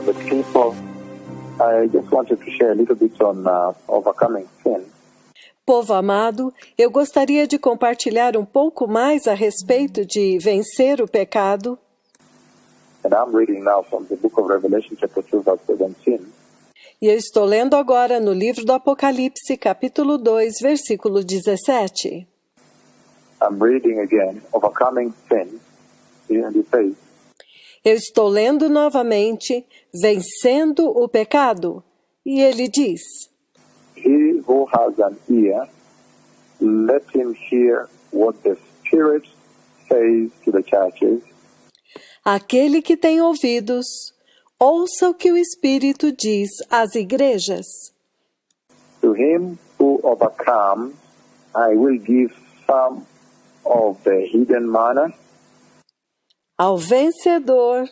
beloved people. I just wanted to share a little bit on overcoming sin. Povo amado, eu gostaria de compartilhar um pouco mais a respeito de vencer o pecado. And I'm reading now from the book of Revelation, chapter 2, verse 17. E eu estou lendo agora no livro do Apocalipse, capítulo 2, versículo 17. I'm reading again, overcoming sin. And it says, Eu estou lendo novamente, vencendo o pecado. E ele diz: He who has an ear, let him hear what the Spirit says to the churches. aquele que tem ouvidos, ouça o que o Espírito diz às igrejas. To him who overcomes, I will give some of the hidden manna. Ao vencedor,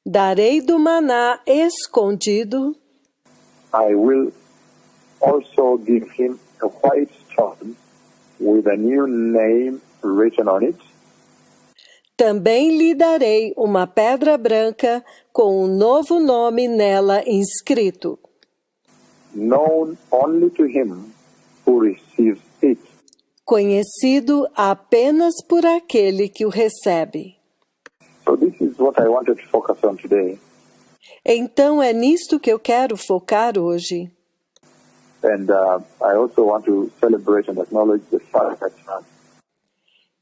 darei do maná escondido. I will also give him a white stone with a new name written on it, Também lhe darei uma pedra branca com um novo nome nela inscrito, known only to him who receives it. conhecido apenas por aquele que o recebe. So this is what I wanted to focus on today. Então é nisto que eu quero focar hoje. And I also want to celebrate and acknowledge the fact that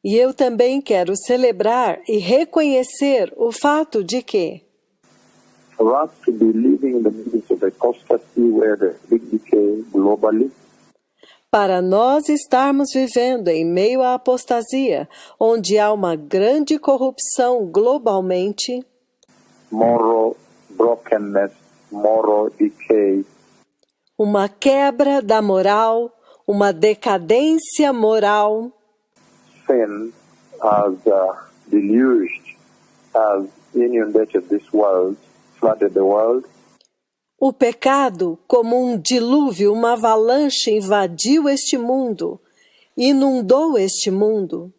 E eu também quero celebrar e reconhecer o fato de que, for us to be living in the midst of apostasy where there's big decay globally, para nós estarmos vivendo em meio à apostasia, onde há uma grande corrupção globalmente, moral brokenness, moral decay, uma quebra da moral, uma decadência moral, sin has deluged, has inundated this world, flooded the world, o pecado, como um dilúvio, uma avalanche, invadiu este mundo, inundou este mundo.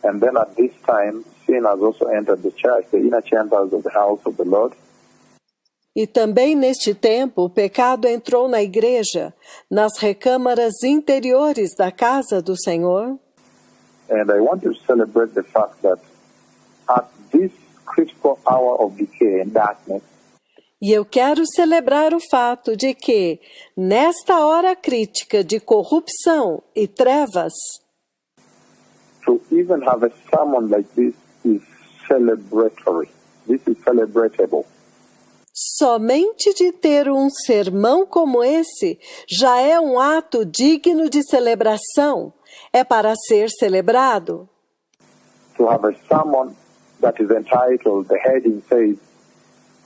and then at this time, sin has also entered the church, the inner chambers of the house of the Lord, E também neste tempo o pecado entrou na igreja, nas recâmaras interiores da casa do Senhor. and I want to celebrate the fact that at this critical hour of decay and darkness, E eu quero celebrar o fato de que, nesta hora crítica de corrupção e trevas, to even have a sermon like this is celebratory. This is celebratable. somente de ter um sermão como esse já é um ato digno de celebração, é para ser celebrado. To have a sermon that is entitled, the heading says,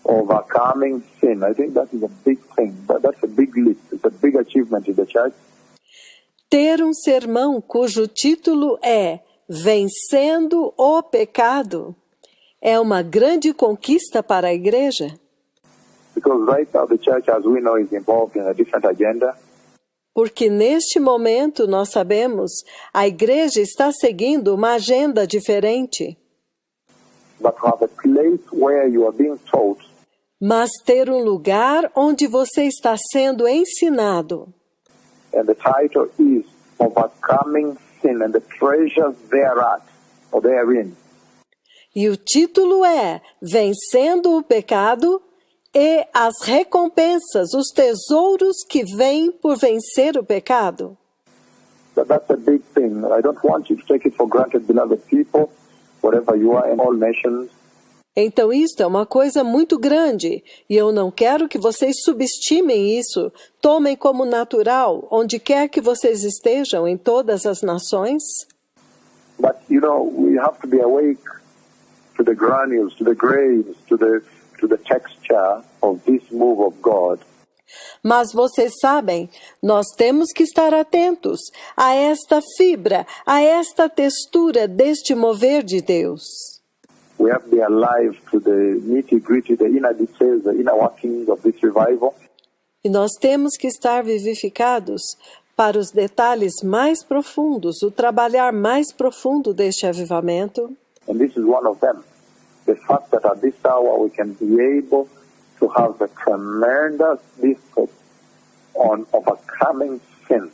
Overcoming Sin. I think that is a big thing. That's a big list. It's a big achievement in the church. Ter um sermão cujo título é Vencendo o Pecado é uma grande conquista para a igreja. Because right now the church, as we know, is involved in a different agenda. Porque neste momento nós sabemos, a igreja está seguindo uma agenda diferente. But to have a place where you are being taught Mas ter um lugar onde você está sendo ensinado. and the title is Overcoming Sin and the Treasures Thereat, or therein. E o título é Vencendo o Pecado e as recompensas, os tesouros que vêm por vencer o pecado. That's a big thing. I don't want you to take it for granted, beloved people, wherever you are in all nations. Então isto é uma coisa muito grande, e eu não quero que vocês subestimem isso, tomem como natural, onde quer que vocês estejam, em todas as nações. But, you know, we have to be awake to the granules, to the grains, to the texture of this move of God. Mas vocês sabem, nós temos que estar atentos a esta fibra, a esta textura deste mover de Deus. We have to be alive to the nitty-gritty, the inner details, the inner workings of this revival. E nós temos que estar vivificados para os detalhes mais profundos, o trabalhar mais profundo deste avivamento. And this is one of them. The fact that at this hour we can be able to have a tremendous discourse on overcoming sin.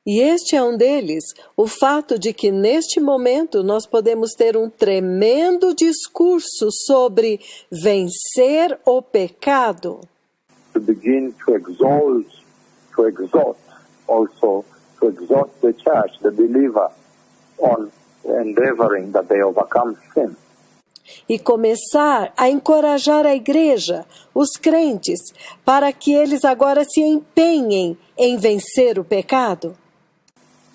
E este é um deles, o fato de que neste momento nós podemos ter um tremendo discurso sobre vencer o pecado. To begin to exalt also, to exhort the church, the believer, on endeavoring that they overcome sin. E começar a encorajar a igreja, os crentes, para que eles agora se empenhem em vencer o pecado.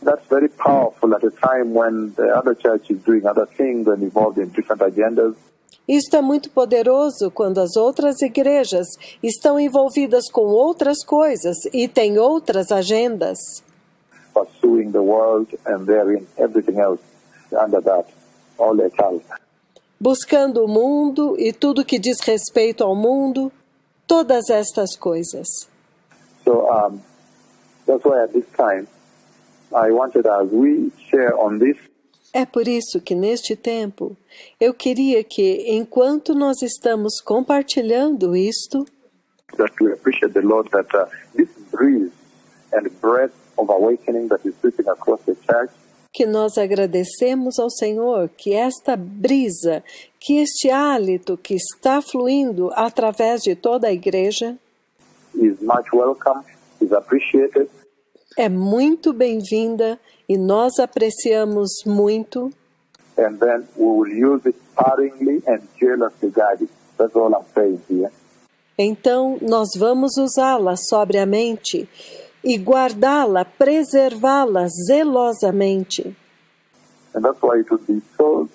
That's very powerful at a time when the other church is doing other things and involved in different agendas. Isto é muito poderoso quando as outras igrejas estão envolvidas com outras coisas e têm outras agendas. Pursuing the world and therein everything else under that, all eternal. Buscando o mundo e tudo que diz respeito ao mundo, todas estas coisas. So that's why at this time I wanted, as we share on this, É por isso que neste tempo eu queria que, enquanto nós estamos compartilhando isto, that we appreciate the Lord that this breeze and breath of awakening that is sweeping across the church, que nós agradecemos ao Senhor que esta brisa, que este hálito que está fluindo através de toda a igreja, is much welcome, is appreciated, é muito bem-vinda e nós apreciamos muito. and then we will use it sparingly and jealously guided. That's all I'm saying here. Então, nós vamos usá-la sobriamente e guardá-la, preservá-la zelosamente. And that's why it would be so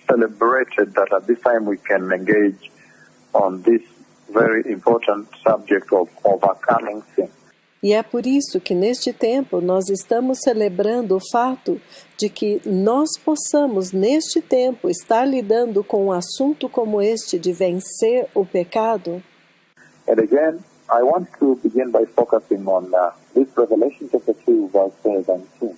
celebrated that at this time we can engage on this very important subject of overcoming sin. E é por isso que neste tempo nós estamos celebrando o fato de que nós possamos neste tempo estar lidando com um assunto como este de vencer o pecado. And again, I want to begin by focusing on this Revelation chapter 2, verse 17.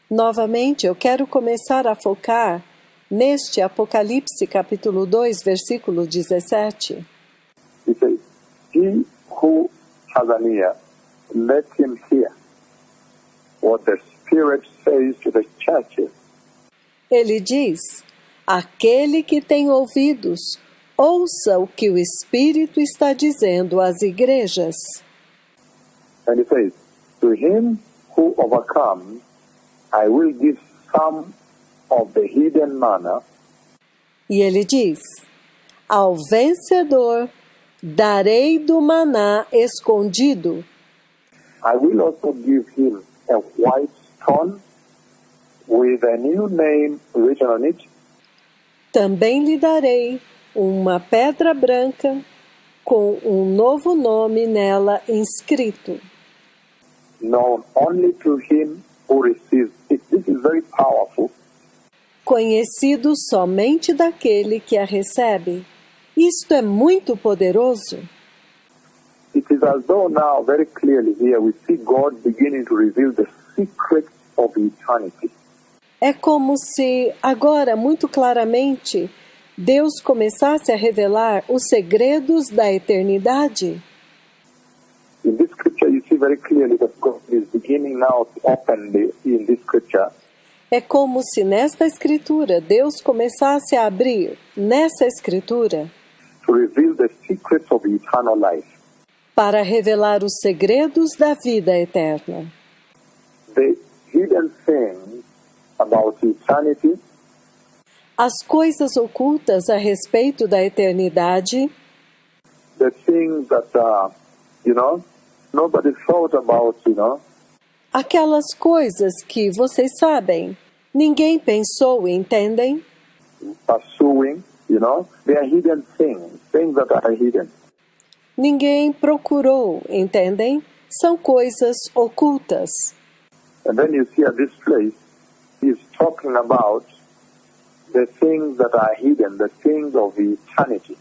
Novamente, eu quero começar a focar neste Apocalipse capítulo 2, versículo 17. It says, "He who has an ear, let him hear what the Spirit says to the churches." Ele diz: aquele que tem ouvidos, ouça o que o Espírito está dizendo às igrejas. And it says, "To him who overcomes, I will give some of the hidden manna." E ele diz: ao vencedor darei do maná escondido. I will also give him a white stone with a new name written on it, Também lhe darei uma pedra branca com um novo nome nela inscrito, known only to him who receives it. This is very powerful. conhecido somente daquele que a recebe. Isto é muito poderoso. It is as though now, very clearly here, we see God beginning to reveal the secrets of eternity. É como se, agora, muito claramente, Deus começasse a revelar os segredos da eternidade. In this scripture, you see very clearly that God is beginning now to open in this scripture É como se nesta escritura Deus começasse a abrir, nessa escritura, to reveal the secrets of eternal life. para revelar os segredos da vida eterna. The hidden things about eternity, As coisas ocultas a respeito da eternidade, the things that, nobody thought about, aquelas coisas que vocês sabem, ninguém pensou e entendem, pursuing, they are hidden things that are hidden. ninguém procurou, entendem? São coisas ocultas. And then you see at this place, he's talking about the things that are hidden, the things of eternity.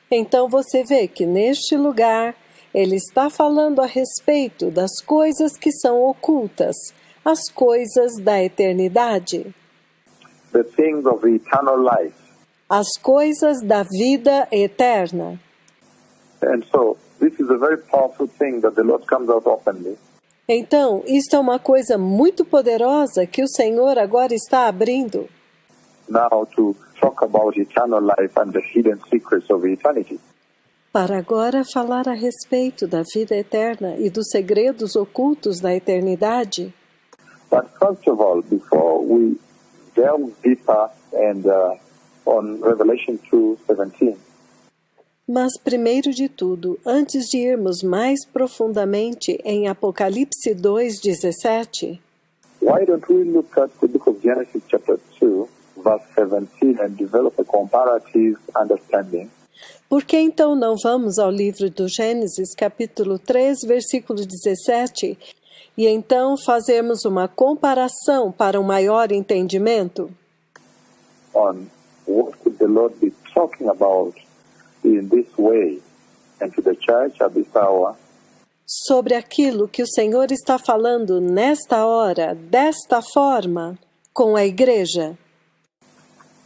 Então você vê que neste lugar ele está falando a respeito das coisas que são ocultas, as coisas da eternidade, The things of eternal life. as coisas da vida eterna. And so this is a very powerful thing that the Lord comes out openly. Então, isto é uma coisa muito poderosa que o Senhor agora está abrindo. Now to talk about eternal life and the hidden secrets of eternity. Para agora falar a respeito da vida eterna e dos segredos ocultos da eternidade. But first of all, before we delve deeper and on Revelation 2:17, Mas primeiro de tudo, antes de irmos mais profundamente em Apocalipse 2:17, why don't we look at the book of Genesis chapter 2, verse 17 and develop a comparative understanding por que então não vamos ao livro do Gênesis, capítulo 3, versículo 17, e então fazermos uma comparação para um maior entendimento? on what could the Lord be talking about in this way and to the church at this hour, Sobre aquilo que o Senhor está falando nesta hora, desta forma, com a igreja,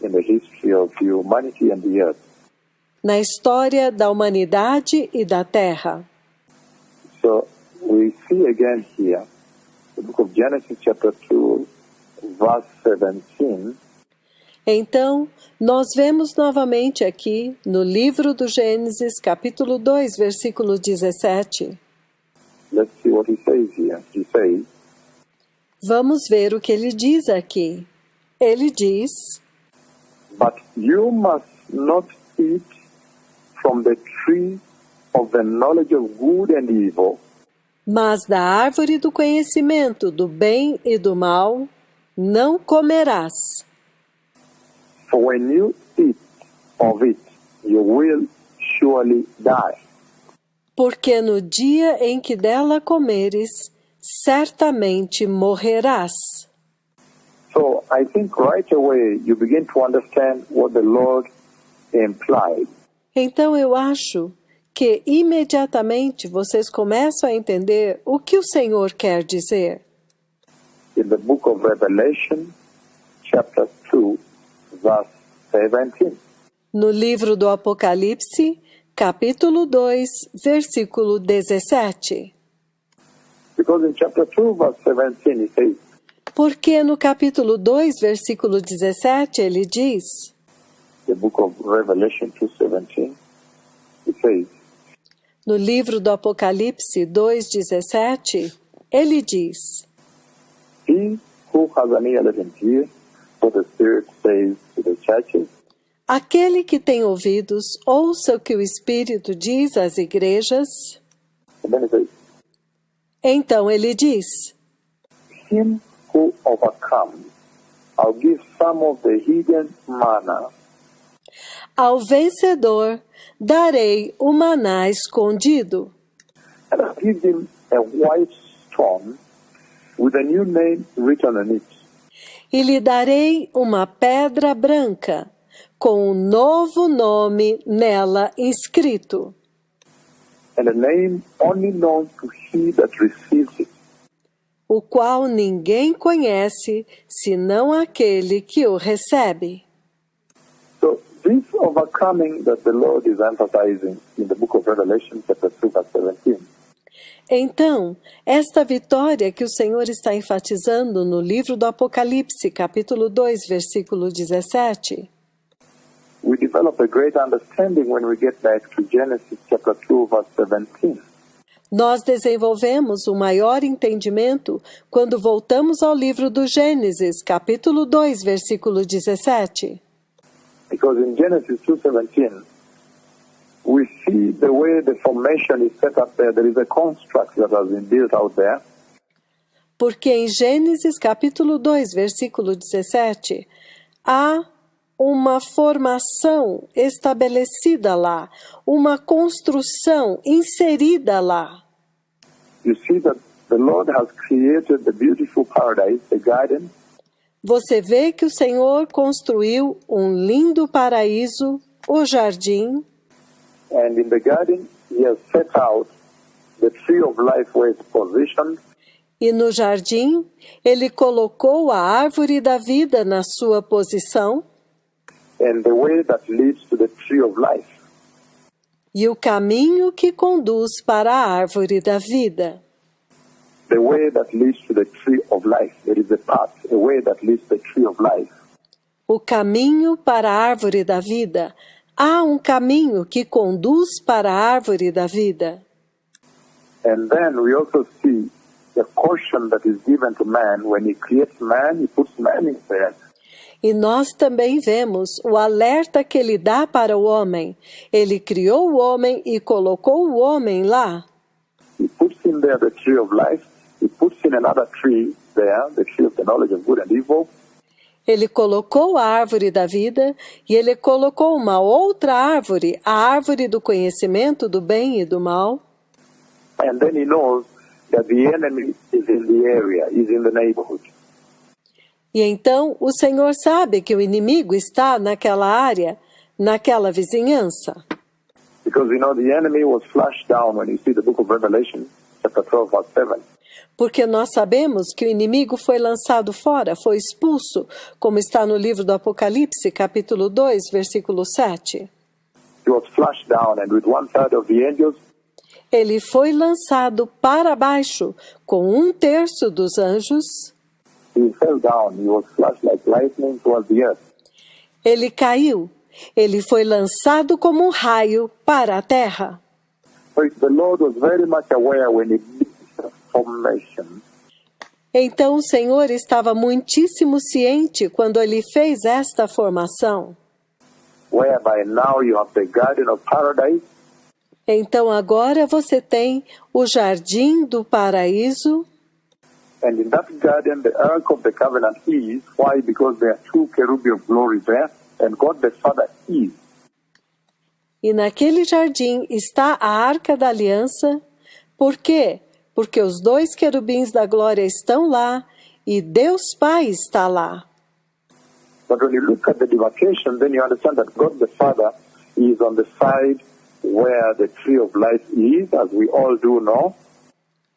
in the history of humanity and the earth. na história da humanidade e da terra. So we see again here, the book of Genesis chapter 2, verse 17, Então, nós vemos novamente aqui, no livro do Gênesis, capítulo 2, versículo 17. let's see what he says here. He says, Vamos ver o que ele diz aqui. Ele diz: but you must not eat from the tree of the knowledge of good and evil, mas da árvore do conhecimento do bem e do mal não comerás, for when you eat of it, you will surely die. porque no dia em que dela comeres, certamente morrerás. So I think right away you begin to understand what the Lord implied. Então eu acho que imediatamente vocês começam a entender o que o Senhor quer dizer. In the book of Revelation, chapter 2, verse 17. No livro do Apocalipse, capítulo 2, versículo 17. Because in chapter 2, verse 17, he says, Porque no capítulo 2, versículo 17, ele diz, the book of Revelation 2:17, he says, no livro do Apocalipse 2:17, ele diz: he who has an ear, let him hear what the Spirit says to the churches. Aquele que tem ouvidos, ouça o que o Espírito diz às igrejas. And then he says, Então ele diz: him who overcomes, I'll give some of the hidden manna, ao vencedor darei o maná escondido, and I'll give him a white stone with a new name written on it, e lhe darei uma pedra branca, com um novo nome nela inscrito, and a name only known to he that receives it. o qual ninguém conhece, senão aquele que o recebe. So this overcoming that the Lord is emphasizing in the book of Revelation, chapter 2, verse 17, Então, esta vitória que o Senhor está enfatizando no livro do Apocalipse, capítulo 2, versículo 17, we develop a great understanding when we get back to Genesis chapter 2, verse 17. nós desenvolvemos um maior entendimento quando voltamos ao livro do Gênesis, capítulo 2, versículo 17. Because in Genesis 2:17, we see the way the formation is set up there. There is a construct that has been built out there. Porque em Gênesis, capítulo 2, versículo 17, há uma formação estabelecida lá, uma construção inserida lá. You see that the Lord has created the beautiful paradise, the garden, Você vê que o Senhor construiu um lindo paraíso, o jardim, and in the garden he has set out the tree of life where it's positioned, e no jardim ele colocou a árvore da vida na sua posição and the way that leads to the tree of life. e o caminho que conduz para a árvore da vida. The way that leads to the tree of life. There is a path, a way that leads to the tree of life. O caminho para a árvore da vida. Há um caminho que conduz para a árvore da vida. And then we also see the caution that is given to man. When he creates man, he puts man in there. E nós também vemos o alerta que ele dá para o homem. Ele criou o homem e colocou o homem lá. He puts in there the tree of life. He puts in another tree there, the tree of the knowledge of good and evil. Ele colocou a árvore da vida e ele colocou uma outra árvore, a árvore do conhecimento do bem e do mal. And then he knows that the enemy is in the area, is in the neighborhood. E então o Senhor sabe que o inimigo está naquela área, naquela vizinhança. Because the enemy was flushed down when you see the book of Revelation, chapter 12, verse 7. Porque nós sabemos que o inimigo foi lançado fora, foi expulso, como está no livro do Apocalipse, capítulo 2, versículo 7. He was flushed down, and with 1/3 of the angels, ele foi lançado para baixo, com 1/3 dos anjos. he fell down. He was flushed like lightning towards the earth. Ele caiu. Ele foi lançado como um raio para a terra. So the Lord was very much aware when he did the formation. Então o Senhor estava muitíssimo ciente quando ele fez esta formação. Whereby now you have the Garden of Paradise. Então agora você tem o Jardim do Paraíso. And in that garden, the Ark of the Covenant is. Why? Because there are 2 cherubim of glory there, and God the Father is. E naquele jardim está a Arca da Aliança. Por quê? Porque os 2 querubins da glória estão lá e Deus Pai está lá. But when you look at the demarcation, then you understand that God the Father is on the side where the tree of life is, as we all do know.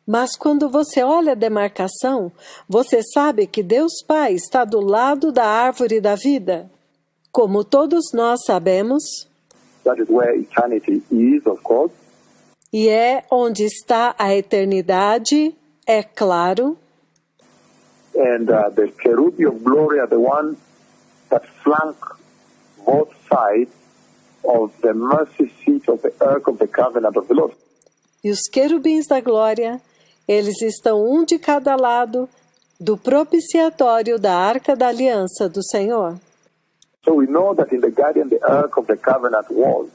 Mas quando você olha a demarcação, você sabe que Deus Pai está do lado da árvore da vida. Como todos nós sabemos, That is where eternity is, of course. e é onde está a eternidade, é claro. And the cherubim of glory are the ones that flank both sides of the mercy seat of the Ark of the Covenant of the Lord. E os querubins da glória, eles estão um de cada lado do propiciatório da Arca da Aliança do Senhor. So we know that in the garden the Ark of the Covenant was.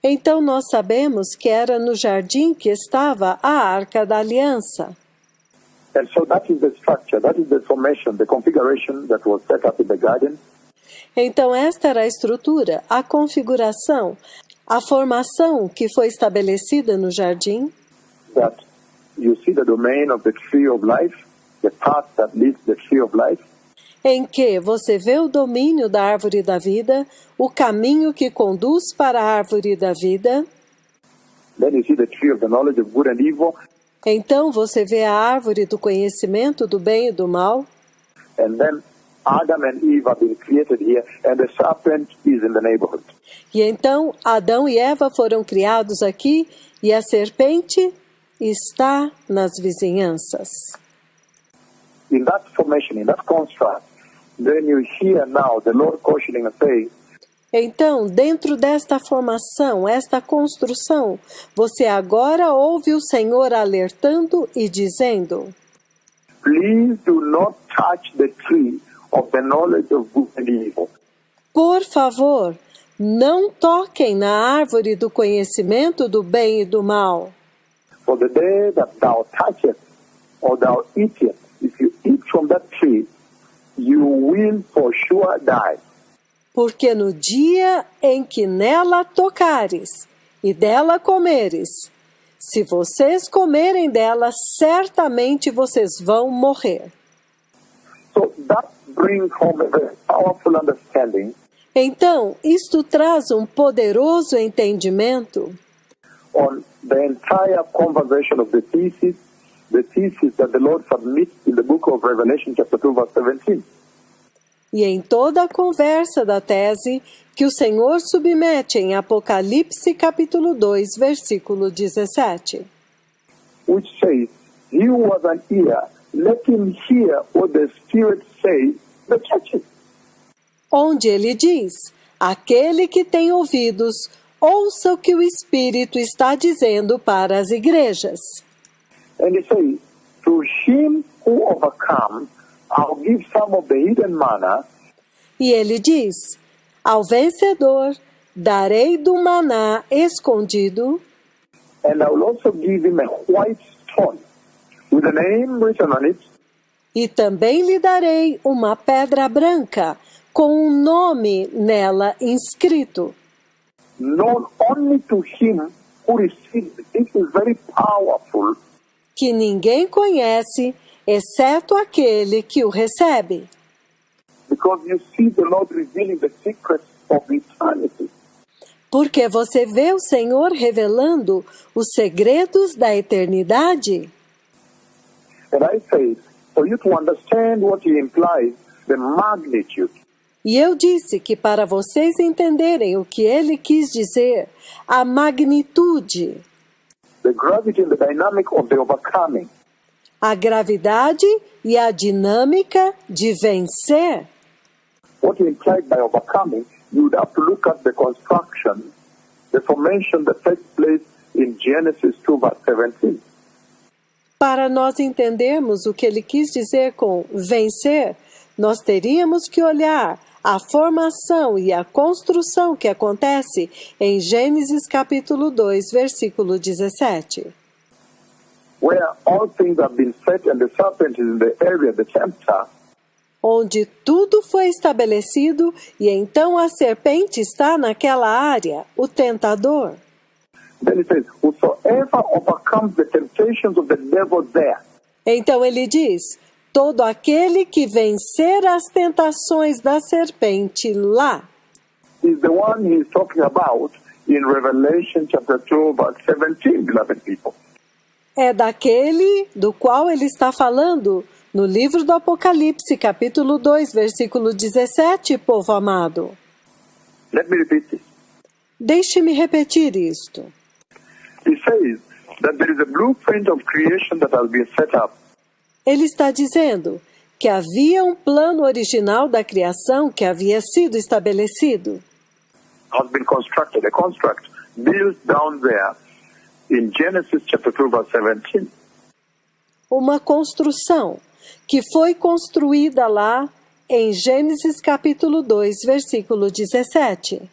Então nós sabemos que era no jardim que estava a Arca da Aliança. And so that is the structure, that is the formation, the configuration that was set up in the garden. Então esta era a estrutura, a configuração, a formação que foi estabelecida no jardim. That you see the domain of the tree of life, the path that leads to the tree of life. Em que você vê o domínio da árvore da vida, o caminho que conduz para a árvore da vida. Then you see the tree of the knowledge of good and evil. Então você vê a árvore do conhecimento do bem e do mal. And then Adam and Eve have been created here, and the serpent is in the neighborhood. E então Adão e Eva foram criados aqui, e a serpente está nas vizinhanças. In that formation, in that construct, then you hear now the Lord cautioning and saying, Então, dentro desta formação, esta construção, você agora ouve o Senhor alertando e dizendo: please do not touch the tree of the knowledge of good and evil. por favor, não toquem na árvore do conhecimento do bem e do mal. For the day that thou touchest or thou eatest, if you eat from that tree, you will for sure die. Porque no dia em que nela tocares e dela comeres, se vocês comerem dela, certamente vocês vão morrer. So that brings home a very powerful understanding Então, isto traz um poderoso entendimento on the entire conversation of the thesis that the Lord submits in the book of Revelation chapter 2 verse 17. e em toda a conversa da tese que o Senhor submete em Apocalipse capítulo 2, versículo 17. Which says, "He who has an ear, let him hear what the Spirit says to the churches." Onde ele diz, aquele que tem ouvidos, ouça o que o Espírito está dizendo para as igrejas. And he says, "To him who overcomes, I'll give some of the hidden manna." E ele diz, ao vencedor, darei do maná escondido, "And I will also give him a white stone with a name written on it, e também lhe darei uma pedra branca, com um nome nela inscrito, known only to him who receives it." This is very powerful, que ninguém conhece, exceto aquele que o recebe. because you see the Lord revealing the secrets of eternity. Porque você vê o Senhor revelando os segredos da eternidade. And I say, for you to understand what he implies, the magnitude, E eu disse que para vocês entenderem o que ele quis dizer, a magnitude, the gravity and the dynamic of the overcoming, a gravidade e a dinâmica de vencer, what he implied by overcoming, you would have to look at the construction, the formation that takes place in Genesis 2 verse 17. para nós entendermos o que ele quis dizer com vencer, nós teríamos que olhar a formação e a construção que acontece em Gênesis capítulo 2, versículo 17. Where all things have been set and the serpent is in the area, the tempter, Onde tudo foi estabelecido e então a serpente está naquela área, o tentador. then it says, whosoever overcomes the temptations of the devil there, Então ele diz, todo aquele que vencer as tentações da serpente lá, is the one he is talking about in Revelation chapter 2 verse 17, beloved people. é daquele do qual ele está falando no livro do Apocalipse, capítulo 2, versículo 17, povo amado. Let me repeat this. Deixe-me repetir isto. He says that there is a blueprint of creation that has been set up. Ele está dizendo que havia um plano original da criação que havia sido estabelecido. Has been constructed, a construct built down there in Genesis chapter 2 verse 17. Uma construção que foi construída lá em Gênesis capítulo 2, versículo 17.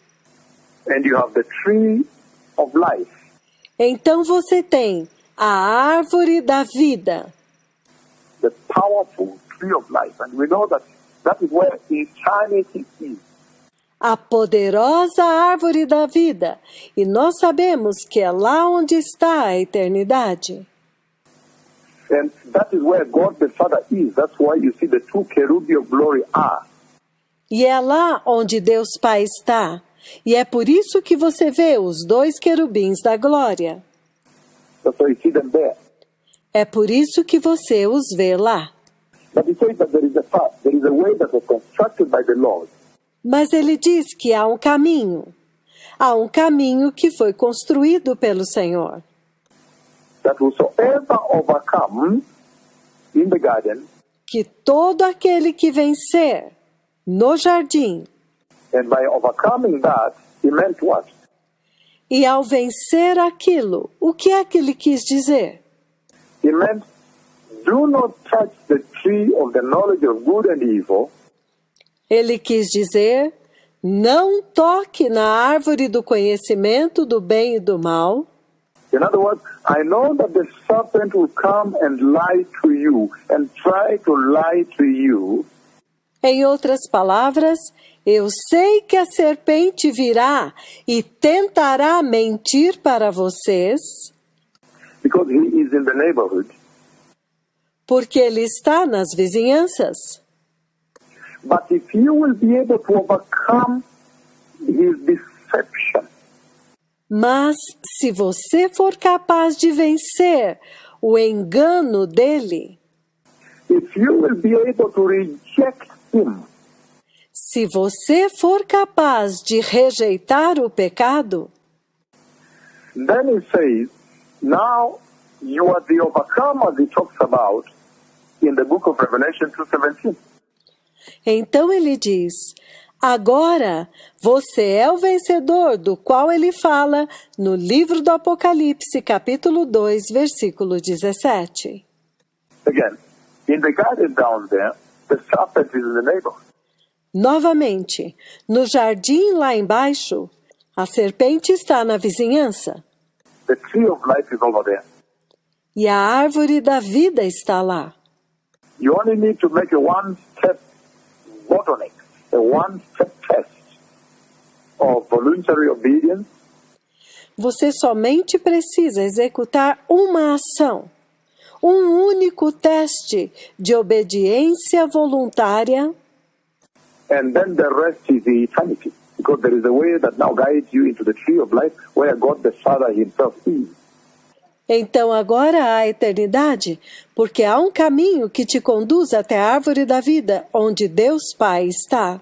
And you have the tree of life. Então você tem a árvore da vida, The powerful tree of life. And we know that that is where eternity is. a poderosa árvore da vida, e nós sabemos que é lá onde está a eternidade. And that is where God the Father is. That's why you see the two cherubim of glory are. E é lá onde Deus Pai está. E é por isso que você vê os dois querubins da glória. That's why you see them there. É por isso que você os vê lá. But he says that there is a path, there is a way that was constructed by the Lord. Mas ele diz que há um caminho. Há um caminho que foi construído pelo Senhor. That whosoever overcomes in the garden, Que todo aquele que vencer no jardim, and by overcoming that, he meant what? e ao vencer aquilo, o que é que ele quis dizer? He meant, do not touch the tree of the knowledge of good and evil, Ele quis dizer, não toque na árvore do conhecimento do bem e do mal. In other words, I know that the serpent will come and lie to you and try to lie to you. Em outras palavras, eu sei que a serpente virá e tentará mentir para vocês, Because he is in the neighborhood. porque ele está nas vizinhanças. But if you will be able to overcome his deception, Mas se você for capaz de vencer o engano dele, if you will be able to reject him, Se você for capaz de rejeitar o pecado, then he says, now you are the overcomers he talks about in the book of Revelation 2:17. então ele diz: agora você é o vencedor do qual ele fala no livro do Apocalipse, capítulo 2, versículo 17. Again, in the garden down there, the serpent is in the neighborhood. Novamente, no jardim lá embaixo, a serpente está na vizinhança The tree of life is over there. e a árvore da vida está lá. You only need to make a one-step bottleneck, a one-step test of voluntary obedience Você somente precisa executar uma ação, um único teste de obediência voluntária, and then the rest is the eternity. Because there is a way that now guides you into the tree of life where God the Father himself is. então agora há a eternidade, porque há um caminho que te conduz até a árvore da vida, onde Deus Pai está.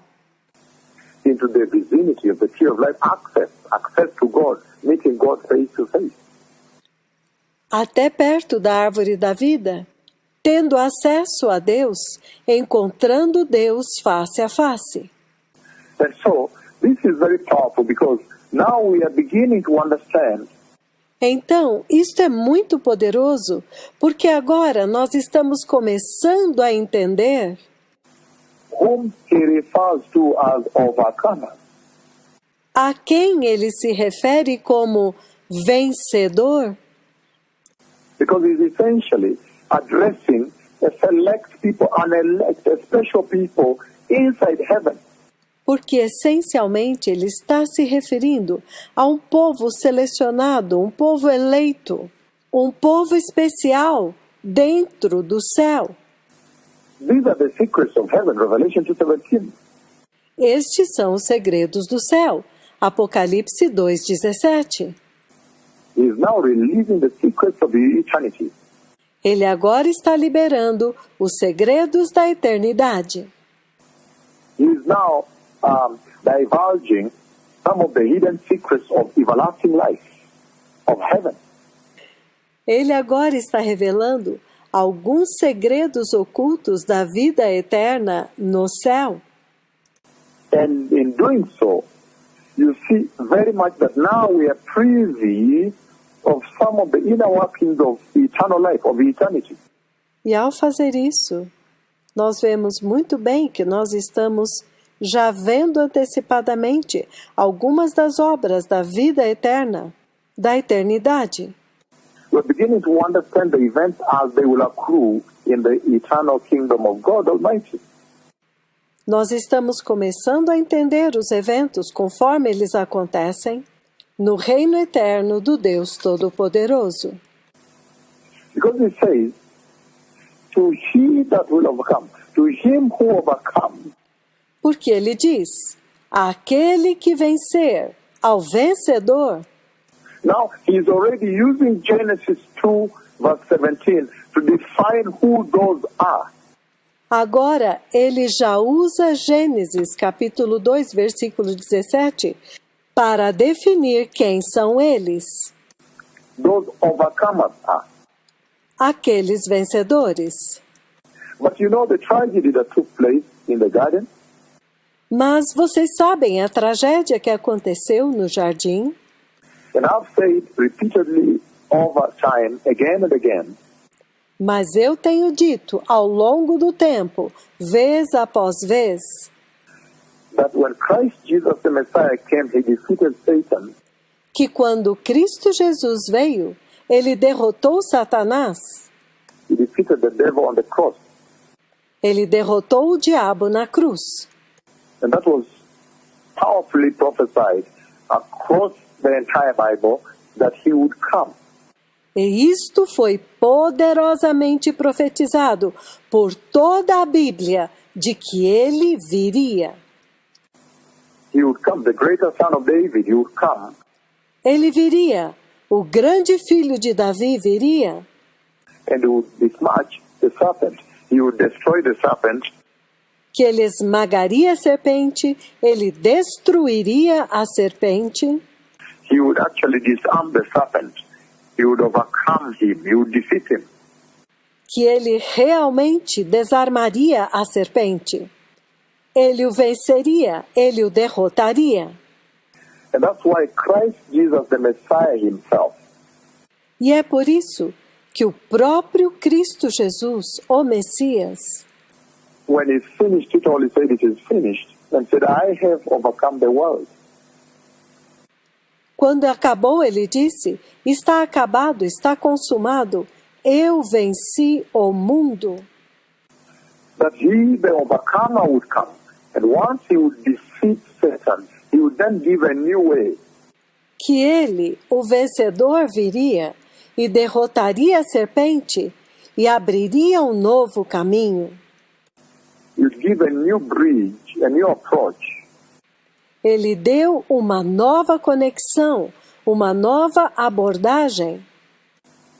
Into the vicinity of the tree of life, access to God, meeting God face to face. Até perto da árvore da vida, tendo acesso a Deus, encontrando Deus face a face. And so, this is very powerful because now we are beginning to understand Então, isto é muito poderoso, porque agora nós estamos começando a entender whom he refers to as overcomers. a quem ele se refere como vencedor, Because he's essentially addressing a select people, an elect, a special people inside heaven. porque essencialmente ele está se referindo a um povo selecionado, um povo eleito, um povo especial dentro do céu. These are the secrets of heaven, Revelation 2:17. Estes são os segredos do céu. Apocalipse 2:17. He is now releasing the secrets of the eternity. Ele agora está liberando os segredos da eternidade. He is now divulging some of the hidden secrets of everlasting life, of heaven. Ele agora está revelando alguns segredos ocultos da vida eterna no céu. And in doing so, you see very much that now we are privy of some of the inner workings of eternal life, of eternity. E ao fazer isso, nós vemos muito bem que nós estamos já vendo antecipadamente algumas das obras da vida eterna, da eternidade. We're beginning to understand the events as they will accrue in the eternal kingdom of God Almighty. Nós estamos começando a entender os eventos conforme eles acontecem no reino eterno do Deus Todo-Poderoso. Because it says, to he that will overcome, to him who overcomes, Porque ele diz, aquele que vencer, ao vencedor. now he is already using Genesis 2 verse 17 to define who those are. Agora, ele já usa Gênesis capítulo 2, versículo 17, para definir quem são eles, Those overcomers are. aqueles vencedores. But you know the tragedy that took place in the garden? Mas vocês sabem a tragédia que aconteceu no jardim? And I've said repeatedly over time, again and again, Mas eu tenho dito ao longo do tempo, vez após vez, that when Christ Jesus the Messiah came, he defeated Satan. que quando Cristo Jesus veio, ele derrotou Satanás, He defeated the devil on the cross. ele derrotou o diabo na cruz. And that was powerfully prophesied across the entire Bible that he would come. E isto foi poderosamente profetizado por toda a Bíblia, de que ele viria. He would come, the greater son of David, he would come. Ele viria, o grande filho de Davi viria, And he would besmirch the serpent. He would destroy the serpent. que ele esmagaria a serpente, ele destruiria a serpente, He would actually disarm the serpent. He would overcome him. He would defeat him. que ele realmente desarmaria a serpente. Ele o venceria, ele o derrotaria. And that's why Christ Jesus, the Messiah himself, E é por isso que o próprio Cristo Jesus, o Messias, when he finished it all, he said, "It is finished," and said, "I have overcome the world." quando acabou, ele disse: está acabado, está consumado, eu venci o mundo. That he, the overcomer, would come. And once he would defeat Satan, he would then give a new way. Que ele, o vencedor, viria e derrotaria a serpente e abriria um novo caminho. He would give a new bridge, a new approach. Ele deu uma nova conexão, uma nova abordagem,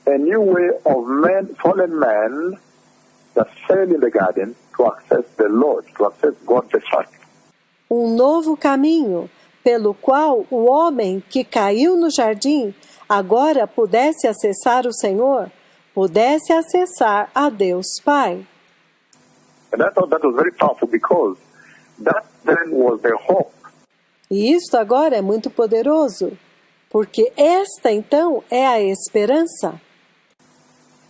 A new way of fallen man that fell in the garden to access the Lord, to access God the Father. um novo caminho pelo qual o homem que caiu no jardim agora pudesse acessar o Senhor, pudesse acessar a Deus Pai. And I thought that was very powerful because that then was the hope. E isto agora é muito poderoso, porque esta então é a esperança,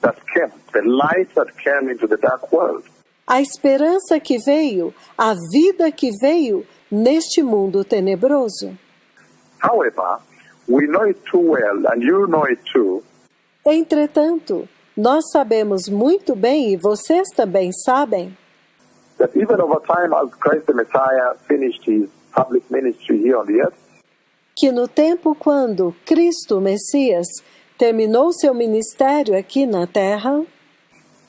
That came, the light that came into the dark world. a esperança que veio, a vida que veio neste mundo tenebroso. However, we know it too well, and you know it too, Entretanto, nós sabemos muito bem, e vocês também sabem, that even over time as Christ the Messiah finished his public ministry here on the earth, que no tempo quando Cristo, o Messias, terminou seu ministério aqui na terra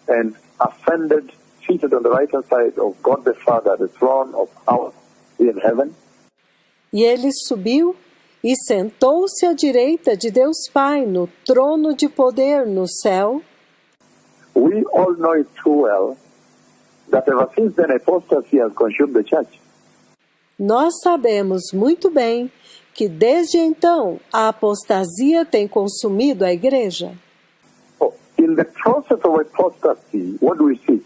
and ascended, seated on the right hand side of God the Father, the throne of power in heaven, e ele subiu e sentou-se à direita de Deus Pai no trono de poder no céu, we all know it too well that ever since then apostasy has consumed the church. nós sabemos muito bem que desde então a apostasia tem consumido a igreja. So, in the process of apostasy, what do we see?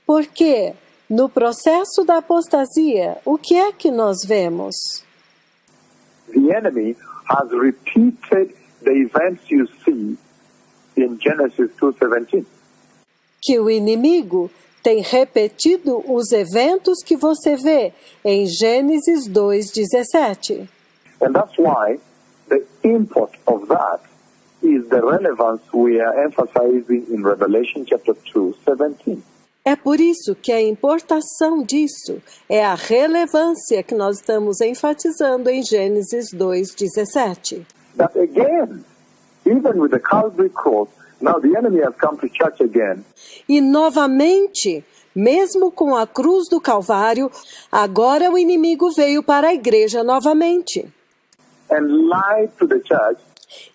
Porque no processo da apostasia, o que é que nós vemos? The enemy has repeated the events you see in Genesis 2:17. Que o inimigo tem repetido os eventos que você vê em Gênesis 2:17. And that's why the import of that is the relevance we are emphasizing in Revelation chapter 2:17. É por isso que a importação disso é a relevância que nós estamos enfatizando em Gênesis 2:17. That again, even with the Calvary cross, now the enemy has come to church again. E novamente, mesmo com a cruz do Calvário, agora o inimigo veio para a igreja novamente And lied to the church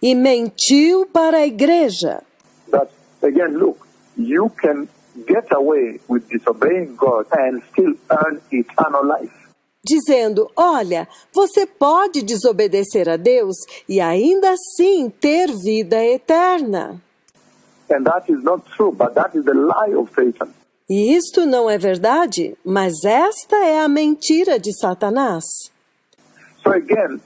e mentiu para a igreja. that, again, look, you can get away with disobeying God and still earn eternal life. Dizendo, olha, você pode desobedecer a Deus e ainda assim ter vida eterna. And that is not true, but that is the lie of Satan. E isto não é verdade, mas esta é a mentira de Satanás. So again,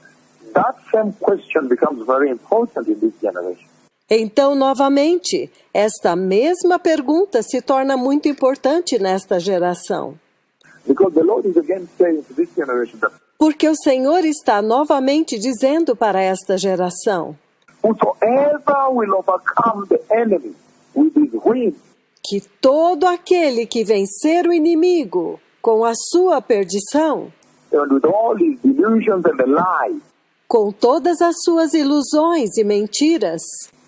that same question becomes very important in this generation. Então, novamente, esta mesma pergunta se torna muito importante nesta geração. Because the Lord is again saying to this generation that Porque o Senhor está novamente dizendo para esta geração whosoever will overcome the enemy with his wings, que todo aquele que vencer o inimigo com a sua perdição, and with all his delusions and the lies, com todas as suas ilusões e mentiras,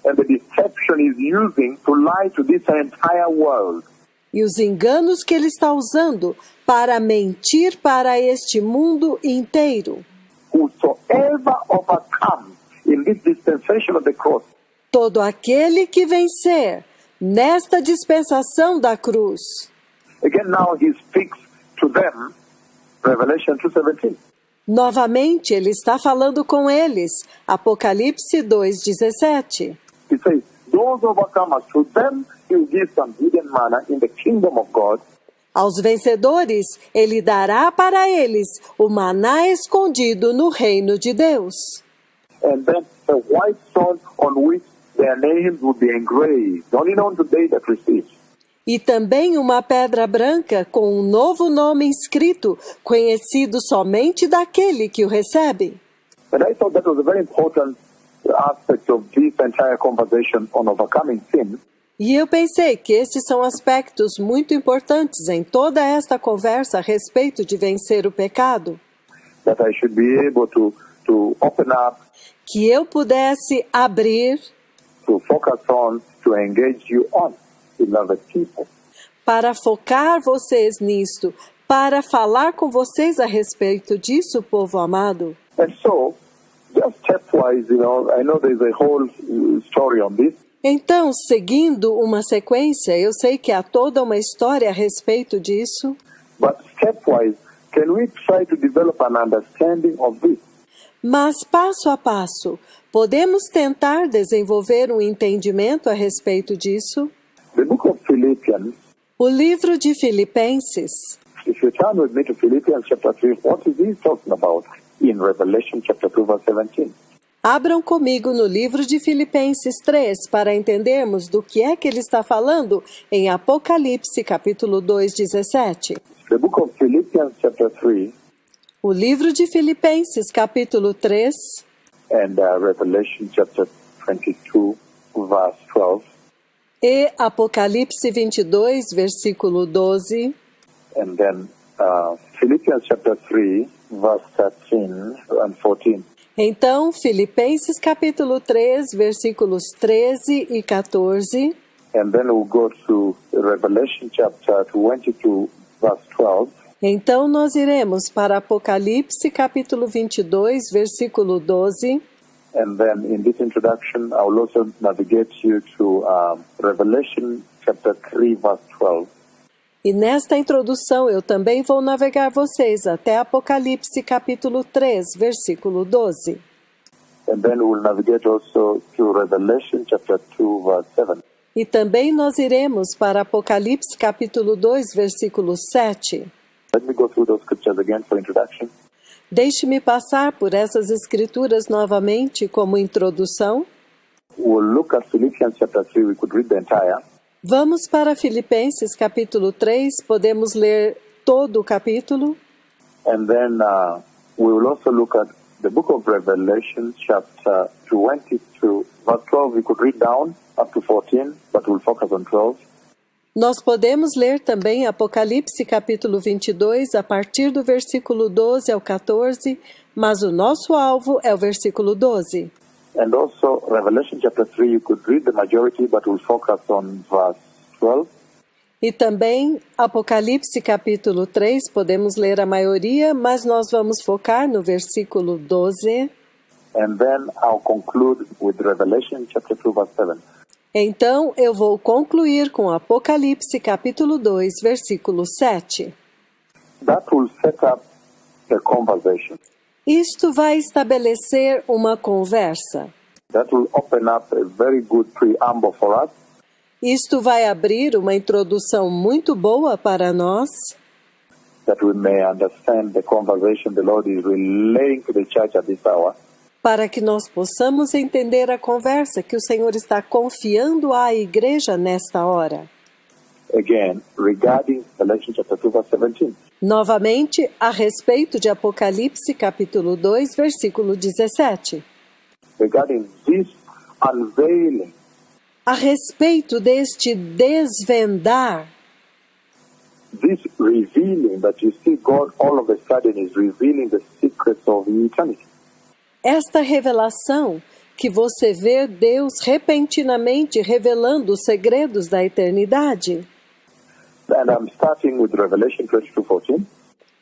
and the deception he's using to lie to this entire world, e os enganos que ele está usando para mentir para este mundo inteiro. whosoever overcomes in this dispensation of the cross, Todo aquele que vencer nesta dispensação da cruz. again now he speaks to them, Revelation 2:17. Novamente, ele está falando com eles. Apocalipse 2:17. It says, those overcomers, to them he will give some hidden manna in the kingdom of God. Aos vencedores, ele dará para eles o maná escondido no reino de Deus. And then a white stone on which their names would be engraved, only known to they that receive. E também uma pedra branca com um novo nome inscrito, conhecido somente daquele que o recebe. And I thought that was a very important aspect of this entire conversation on overcoming sin. E eu pensei que estes são aspectos muito importantes em toda esta conversa a respeito de vencer o pecado. That I should be able to open up, Que eu pudesse abrir to focus on, to engage you on, beloved people. para focar vocês nisto, para falar com vocês a respeito disso, povo amado. And so, just stepwise, I know there's a whole story on this, Então, seguindo uma sequência, eu sei que há toda uma história a respeito disso, but stepwise, can we try to develop an understanding of this? mas passo a passo, podemos tentar desenvolver um entendimento a respeito disso? The book of Philippians, O livro de Filipenses. if you turn with me to Philippians chapter 3, what is he talking about in Revelation chapter 2 verse 17? Abram comigo no livro de Filipenses 3 para entendermos do que é que ele está falando em Apocalipse capítulo 2, 17. The book of Philippians chapter 3 O livro de Filipenses capítulo 3 and Revelation chapter 22 verse 12 e Apocalipse 22, versículo 12. and then Philippians chapter 3 verse 13 and 14. Então, Filipenses capítulo 3, versículos 13 e 14. And then we'll go to Revelation chapter 22 verse 12. Então, nós iremos para Apocalipse capítulo 22, versículo 12. And then in this introduction, I will also navigate you to Revelation chapter 3 verse 12. E nesta introdução eu também vou navegar vocês até Apocalipse capítulo 3, versículo 12. And then we'll navigate also to Revelation chapter 2 verse 7. E também nós iremos para Apocalipse capítulo 2, versículo 7. Let me go through those scriptures again for introduction. Deixe-me passar por essas escrituras novamente como introdução. We'll look at Philippians chapter 3. We could read the entire. Vamos para Filipenses capítulo 3, podemos ler todo o capítulo. And then we will also look at the book of Revelation chapter 22 verse 12. We could read down up to 14, but we'll focus on 12. Nós podemos ler também Apocalipse capítulo 22 a partir do versículo 12 ao 14, mas o nosso alvo é o versículo 12. And also Revelation chapter 3, you could read the majority, but we'll focus on verse 12. E também Apocalipse capítulo 3, podemos ler a maioria, mas nós vamos focar no versículo 12. And then I'll conclude with Revelation chapter 2 verse 7. Então eu vou concluir com Apocalipse capítulo 2, versículo 7. That will set up a conversation. Isto vai estabelecer uma conversa. That will open up a very good preamble for us. Isto vai abrir uma introdução muito boa para nós, that we may understand the conversation the Lord is relaying to the church at this hour. para que nós possamos entender a conversa que o Senhor está confiando à igreja nesta hora. Again, regarding Revelation chapter 2 verse 17. Novamente, a respeito de Apocalipse capítulo 2, versículo 17. Regarding this unveiling, A respeito deste desvendar, this revealing that you see God all of a sudden is revealing the secrets of eternity. esta revelação que você vê Deus repentinamente revelando os segredos da eternidade. And I'm starting with Revelation 22:14.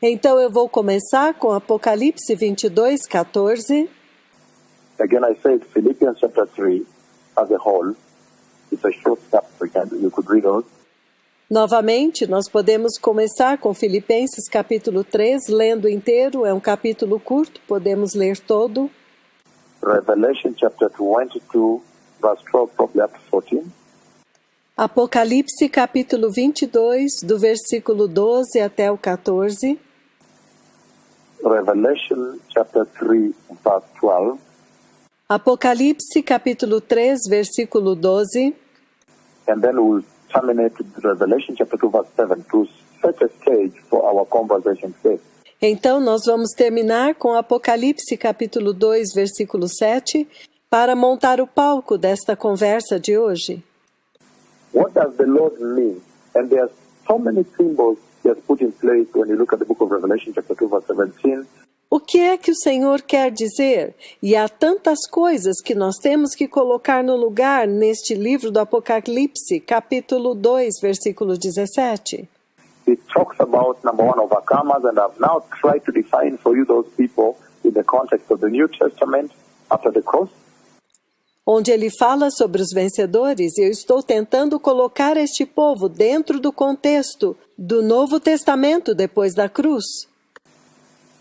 Então eu vou começar com Apocalipse 22, 14. Again, I said Philippians chapter 3 as a whole. It's a short chapter, you could read those. Novamente, nós podemos começar com Filipenses capítulo 3, lendo inteiro, é um capítulo curto, podemos ler todo. Revelation chapter 22, verse 12, probably up to 14. Apocalipse capítulo 22, do versículo 12 até o 14. Revelation chapter 3, verse 12. Apocalipse capítulo 3, versículo 12. And then we'll terminate with Revelation chapter 2, verse 7 to set a stage for our conversation today. Então, nós vamos terminar com Apocalipse capítulo 2, versículo 7, para montar o palco desta conversa de hoje. What does the Lord mean? And there are so many symbols he has put in place when you look at the book of Revelation chapter 2, verse 17. O que é que o Senhor quer dizer? E há tantas coisas que nós temos que colocar no lugar neste livro do Apocalipse, capítulo 2, versículo 17. It talks about, number one, overcomers, and I've now tried to define for you those people in the context of the New Testament after the cross. Onde ele fala sobre os vencedores, e eu estou tentando colocar este povo dentro do contexto do Novo Testamento depois da cruz.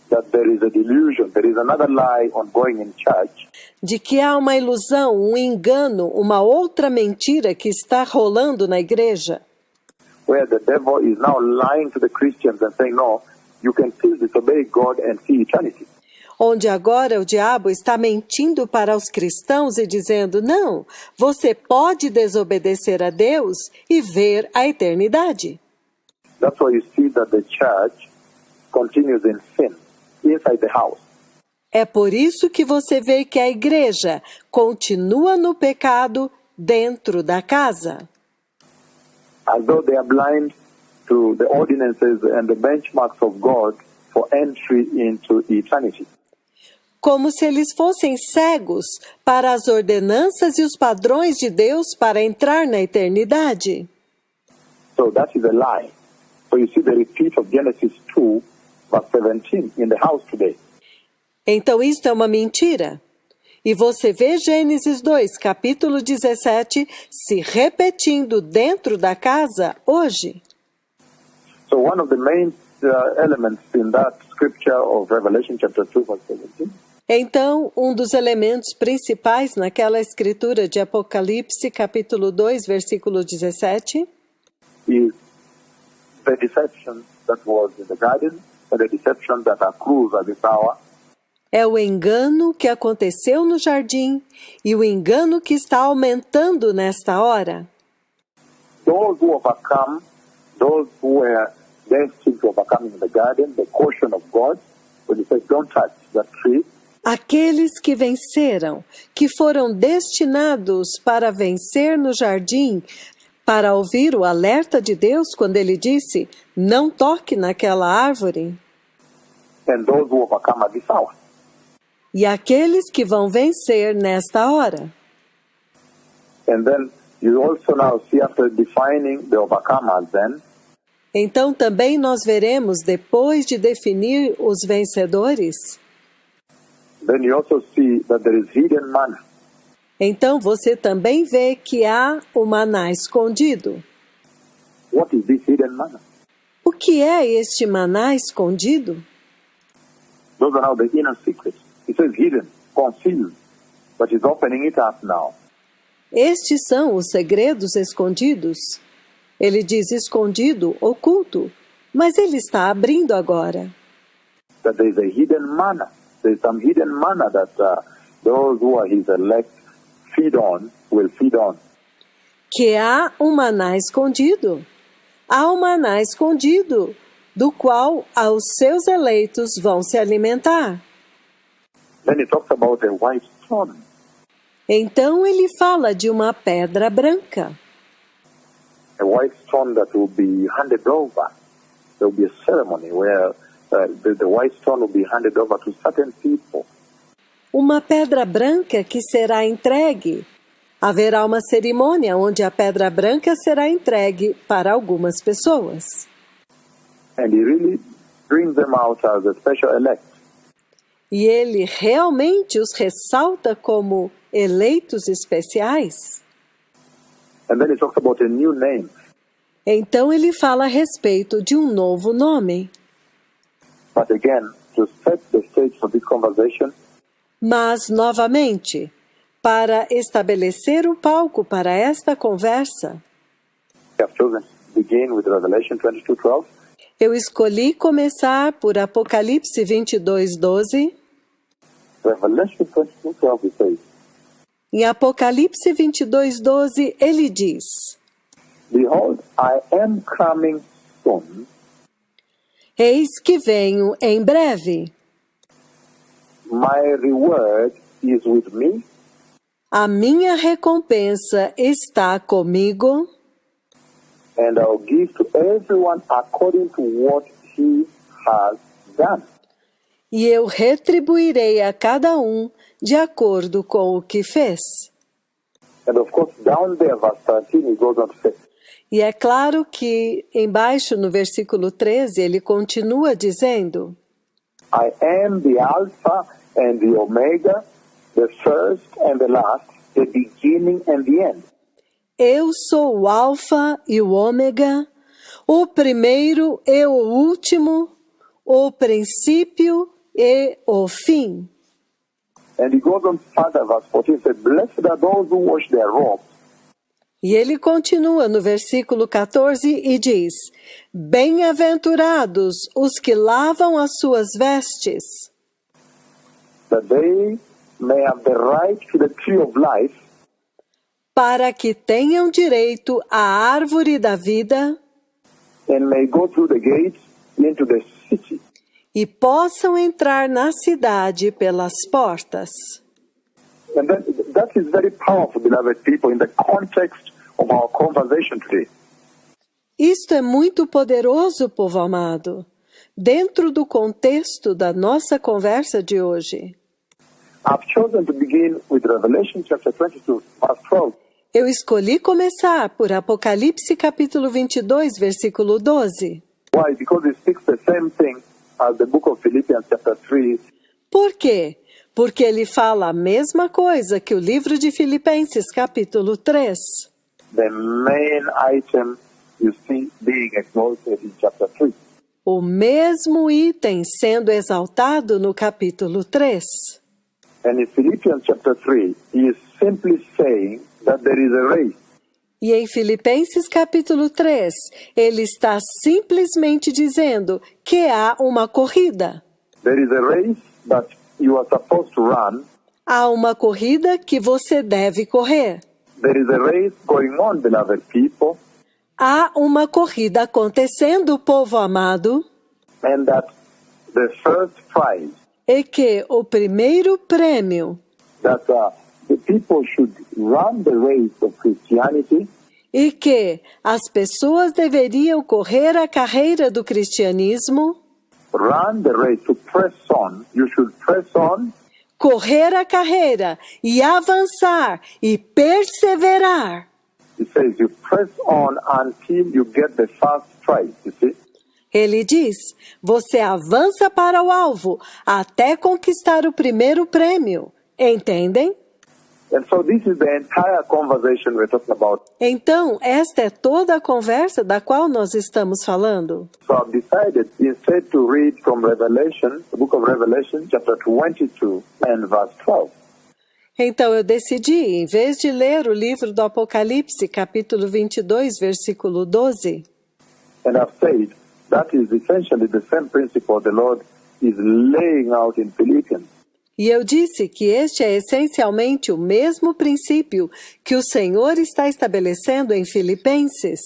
That there is a delusion, there is another lie ongoing in church. De que há uma ilusão, um engano, uma outra mentira que está rolando na igreja. Where the devil is now lying to the Christians and saying, no, you can still disobey God and see eternity. Onde agora o diabo está mentindo para os cristãos e dizendo, não, você pode desobedecer a Deus e ver a eternidade. That's why you see that the church continues in sin inside the house. É por isso que você vê que a igreja continua no pecado dentro da casa. As though they are blind to the ordinances and the benchmarks of God for entry into eternity. Como se eles fossem cegos para as ordenanças e os padrões de Deus para entrar na eternidade. So that is a lie. So you see the repeat of Genesis 2, verse 17 in the house today. Então isto é uma mentira. E você vê Gênesis 2, capítulo 17, se repetindo dentro da casa hoje. So one of the main elements in that scripture of Revelation chapter 2, verse 17. Então, um dos elementos principais naquela escritura de Apocalipse, capítulo 2, versículo 17, is the deception that was in the garden and the deception that accrues at this hour. é o engano que aconteceu no jardim e o engano que está aumentando nesta hora. Those who overcome, those who were destined to overcome in the garden, the caution of God, when he says, don't touch that tree. Aqueles que venceram, que foram destinados para vencer no jardim, para ouvir o alerta de Deus quando ele disse, não toque naquela árvore. And those who overcome at this hour. E aqueles que vão vencer nesta hora. And then you also now see after defining the overcomers then, Então também nós veremos, depois de definir os vencedores, then you also see that there is hidden manna. então você também vê que há o maná escondido. What is this hidden manna? O que é este maná escondido? Those are now the inner secrets. It says hidden, concealed, but he's opening it up now. Estes são os segredos escondidos. Ele diz escondido, oculto, mas ele está abrindo agora. That there is a hidden manna. There is some hidden manna that those who are his elect feed on, will feed on. Que há um maná escondido. Há um maná escondido, do qual os seus eleitos vão se alimentar. Then he talks about a white stone. Então ele fala de uma pedra branca. A white stone that will be handed over. There will be a ceremony where the white stone will be handed over to certain people. Uma pedra branca que será entregue. Haverá uma cerimônia onde a pedra branca será entregue para algumas pessoas. And he really brings them out as a special elect. E ele realmente os ressalta como eleitos especiais. And then he talks about a new name. Então ele fala a respeito de um novo nome. But again, to set the stage for this conversation, Mas, novamente, para estabelecer o palco para esta conversa, we have chosen to begin with Revelation 22:12. eu escolhi começar por Apocalipse 22:12. Revelation 22:12 says, Em Apocalipse 22:12, ele diz: Behold, I am coming soon. Eis que venho em breve. My reward is with me, A minha recompensa está comigo, and I'll give to everyone according to what he has done. e eu retribuirei a cada um de acordo com o que fez. And of course, down there, verse 13, he goes on to say, E é claro que, embaixo no versículo 13, ele continua dizendo: I am the Alpha and the Omega, the first and the last, the beginning and the end. Eu sou o Alfa e o Ômega, o primeiro e o último, o princípio e o fim. And he goes on further, verse 14, says, Blessed are those who wash their robes, E ele continua no versículo 14 e diz: Bem-aventurados os que lavam as suas vestes, that they may have the right to the tree of life, para que tenham direito à árvore da vida and may go through the gates into the city. e possam entrar na cidade pelas portas. And that is very powerful, beloved people, in the context of our conversation today. Isto é muito poderoso, povo amado, dentro do contexto da nossa conversa de hoje. I've chosen to begin with Revelation chapter 22, verse 12. Eu escolhi começar por Apocalipse capítulo 22, versículo 12. Why? Because it speaks the same thing as the book of Philippians chapter 3. Por quê? Porque ele fala a mesma coisa que o livro de Filipenses capítulo 3. The main item you see being exalted in chapter 3. O mesmo item sendo exaltado no capítulo 3. And in Philippians chapter 3, he is simply saying that there is a race. E em Filipenses capítulo 3, ele está simplesmente dizendo que há uma corrida. There is a race that you are supposed to run. Há uma corrida que você deve correr. There is a race going on, beloved people. Há uma corrida acontecendo, povo amado, And that the first prize e que o primeiro prêmio that the people should run the race of Christianity e que as pessoas deveriam correr a carreira do cristianismo, run the race to press on. You should press on correr a carreira e avançar e perseverar. It says you press on until you get the first prize, you see? Ele diz, você avança para o alvo até conquistar o primeiro prêmio. Entendem? And so this is the entire conversation we're talking about. Então, esta é toda a conversa da qual nós estamos falando. So I've decided instead to read from Revelation, the book of Revelation, chapter 22 and verse 12. Então eu decidi, em vez de ler o livro do Apocalipse, capítulo 22, versículo 12, And I've said that is essentially the same principle the Lord is laying out in Philippians. e eu disse que este é essencialmente o mesmo princípio que o Senhor está estabelecendo em Filipenses.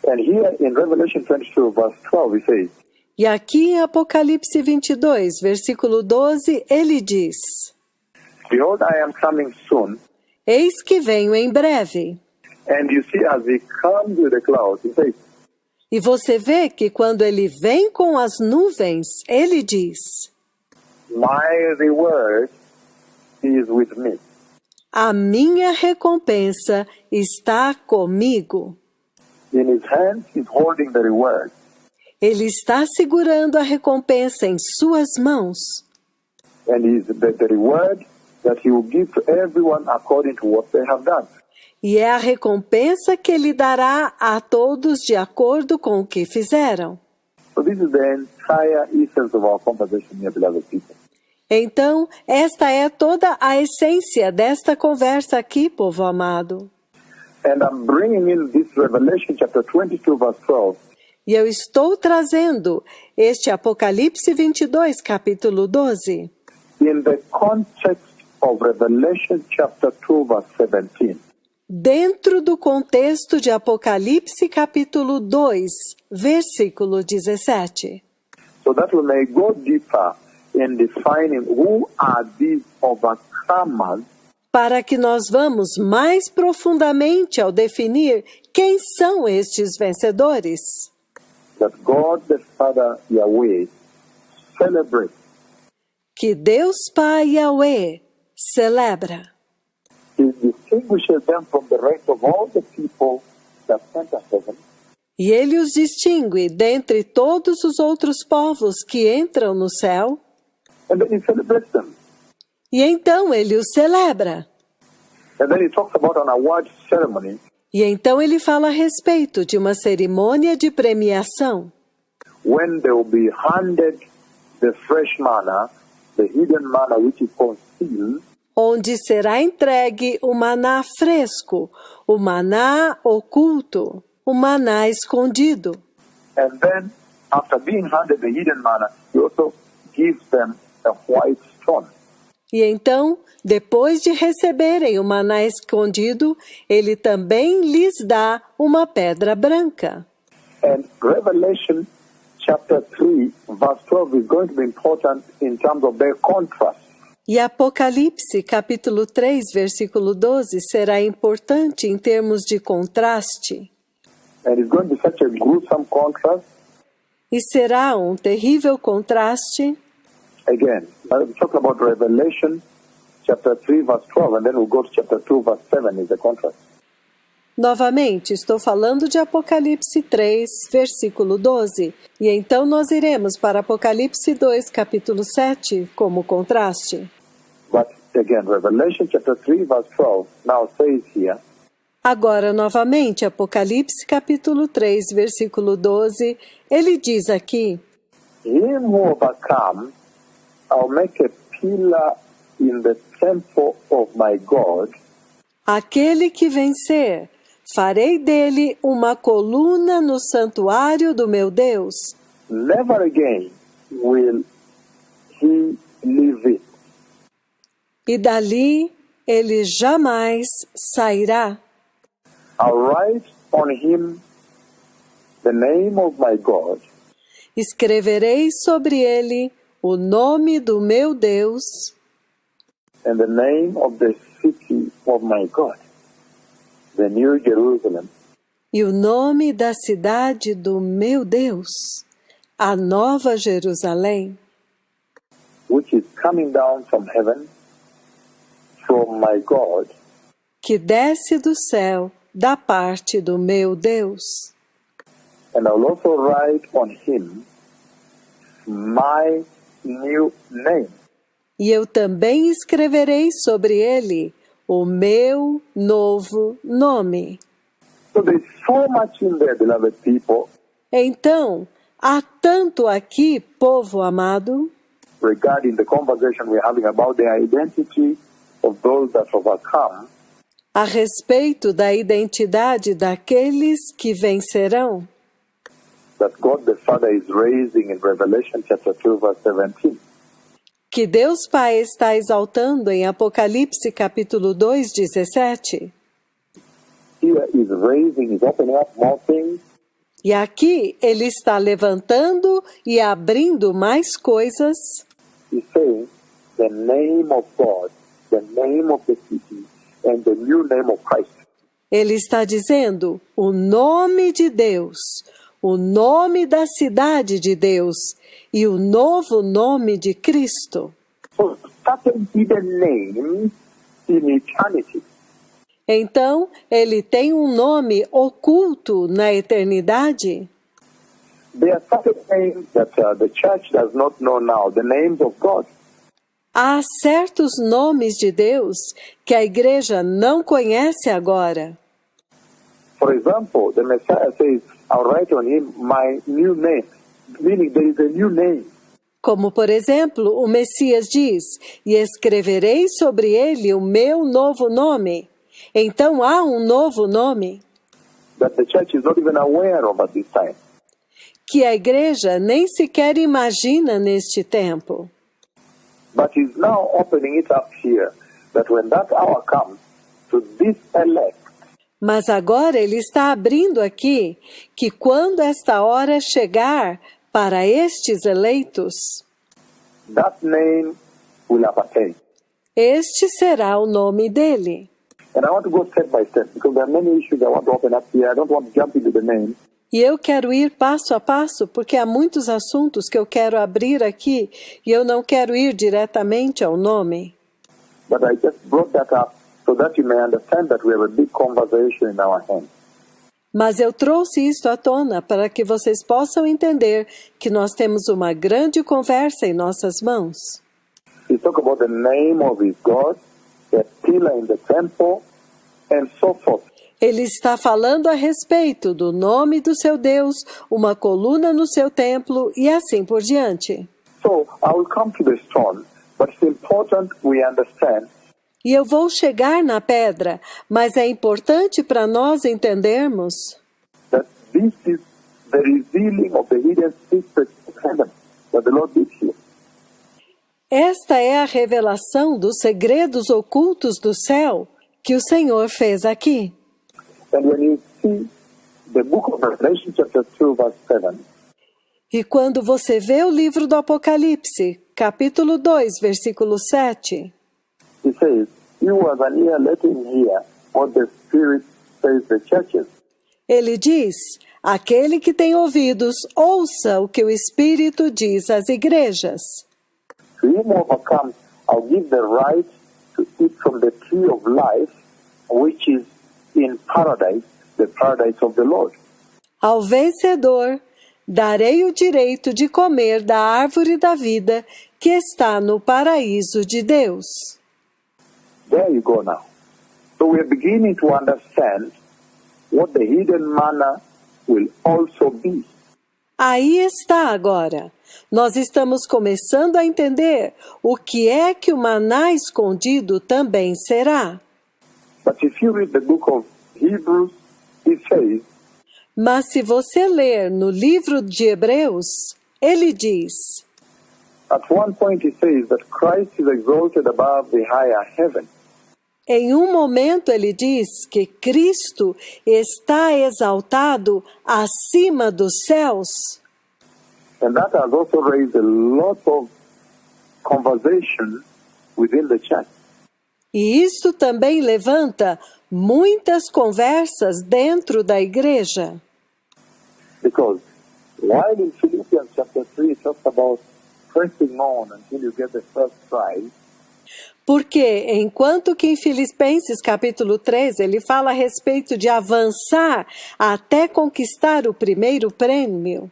And here in Revelation 22 verse 12 it says, E aqui em Apocalipse 22, versículo 12, ele diz, Behold, I am coming soon. Eis que venho em breve. And you see as he comes with the clouds, he says, E você vê que quando ele vem com as nuvens, ele diz, My reward is with me. a minha recompensa está comigo. In his hands, he's holding the reward. Ele está segurando a recompensa em suas mãos. And the reward that he will give to everyone according to what they have done. E é a recompensa que Ele dará a todos de acordo com o que fizeram. So this is the entire essence of our conversation here, beloved people. Então, esta é toda a essência desta conversa aqui, povo amado. And I'm bringing in this Revelation chapter 22, verse 12. E eu estou trazendo este Apocalipse 22, capítulo 12, In the context of Revelation chapter 2, verse 17. dentro do contexto de Apocalipse, capítulo 2, versículo 17. So that we may go deeper in defining who are these overcomers Para que nós vamos mais profundamente ao definir quem são estes vencedores. that God the Father Yahweh celebrates. Que Deus Pai Yahweh celebra. He distinguishes them from the rest of all the people that enter heaven. E Ele os distingue dentre todos os outros povos que entram no céu. And then he celebrates them. E então Ele os celebra. And then he talks about an award ceremony E então Ele fala a respeito de uma cerimônia de premiação, when they will be handed the fresh manna, the hidden manna which is concealed, onde será entregue o maná fresco, o maná oculto, o maná escondido. and then after being handed the hidden manna, he also gives them a white stone. E então, depois de receberem o maná escondido, Ele também lhes dá uma pedra branca. And Revelation chapter 3, verse 12 is going to be important in terms of their contrast. E Apocalipse, capítulo 3, versículo 12, será importante em termos de contraste. And it's going to be such a gruesome contrast. E será um terrível contraste. Again, we're talking about Revelation chapter 3, verse 12, and then we'll go to chapter 2, verse 7 is the contrast. Novamente, estou falando de Apocalipse 3, versículo 12. E então nós iremos para Apocalipse 2, capítulo 7, como contraste. But again, Revelation chapter 3, verse 12 now says here, Agora, novamente, Apocalipse, capítulo 3, versículo 12, ele diz aqui: him who overcomes, I'll make a pillar in the temple of my God, Aquele que vencer, farei dele uma coluna no santuário do meu Deus. never again will he leave it. E dali ele jamais sairá. I'll write on him the name of my God, Escreverei sobre ele o nome do meu Deus and the name of the city of my God, the New Jerusalem, e o nome da cidade do meu Deus, a Nova Jerusalém, which is coming down from heaven, from my God, que desce do céu da parte do meu Deus. and I'll also write on him my new name. E eu também escreverei sobre ele o meu novo nome. So there's so much in there, beloved people, Então, há tanto aqui, povo amado, regarding the conversation we're having about the identity of those that overcome, a respeito da identidade daqueles que vencerão, that God the Father is raising in Revelation chapter 2, verse 17. que Deus Pai está exaltando em Apocalipse capítulo 2, 17. Here is raising, is opening up more things, E aqui ele está levantando e abrindo mais coisas. he's saying the name of God, the name of the city, and the new name of Christ. Ele está dizendo o nome de Deus, o nome da cidade de Deus e o novo nome de Cristo. So certain hidden names in eternity. Então, ele tem um nome oculto na eternidade. There are certain names that the church does not know now, the names of God. Há certos nomes de Deus que a igreja não conhece agora. For example, the Messiah says, I'll write on him my new name, meaning there is a new name. Como, por exemplo, o Messias diz, e escreverei sobre ele o meu novo nome. Então há um novo nome That the church is not even aware of at this time. que a igreja nem sequer imagina neste tempo. But he's now opening it up here, that when that hour comes, to this elect, Mas agora ele está abrindo aqui que quando esta hora chegar para estes eleitos, that name will appertain. este será o nome dele. And I want to go step by step, because there are many issues I want to open up here. I don't want to jump into the name. E eu quero ir passo a passo, porque há muitos assuntos que eu quero abrir aqui, e eu não quero ir diretamente ao nome. But I just brought that up so that you may understand that we have a big conversation in our hands. Mas eu trouxe isto à tona para que vocês possam entender que nós temos uma grande conversa em nossas mãos. He talk about the name of his God, the pillar in the temple, and so forth. Ele está falando a respeito do nome do seu Deus, uma coluna no seu templo e assim por diante. So I will come to the stone, but it's important we understand E eu vou chegar na pedra, mas é importante para nós entendermos that this is the revealing of the hidden secrets of heaven that the Lord did here. esta é a revelação dos segredos ocultos do céu que o Senhor fez aqui. And when you see the book of Revelation chapter 2 verse 7, E quando você vê o livro do Apocalipse, capítulo 2, versículo 7, he says, "You was an ear, let him hear what the Spirit says the churches." ele diz, aquele que tem ouvidos, ouça o que o Espírito diz às igrejas. To him who overcomes, I'll give the right to eat from the tree of life, which is in paradise, the paradise of the Lord. Ao vencedor, darei o direito de comer da árvore da vida que está no paraíso de Deus. There you go now. So we're beginning to understand what the hidden manna will also be. Aí está agora. Nós estamos começando a entender o que é que o maná escondido também será. But if you read the book of Hebrews, it says, Mas se você ler no livro de Hebreus, ele diz, at one point it says that Christ is exalted above the higher heaven. em um momento ele diz que Cristo está exaltado acima dos céus. And that has also raised a lot of conversation within the church. E isto também levanta muitas conversas dentro da igreja. Because while in Philippians chapter 3 it talks about pressing on until you get the first prize, Porque, enquanto que em Filipenses capítulo 3, ele fala a respeito de avançar até conquistar o primeiro prêmio.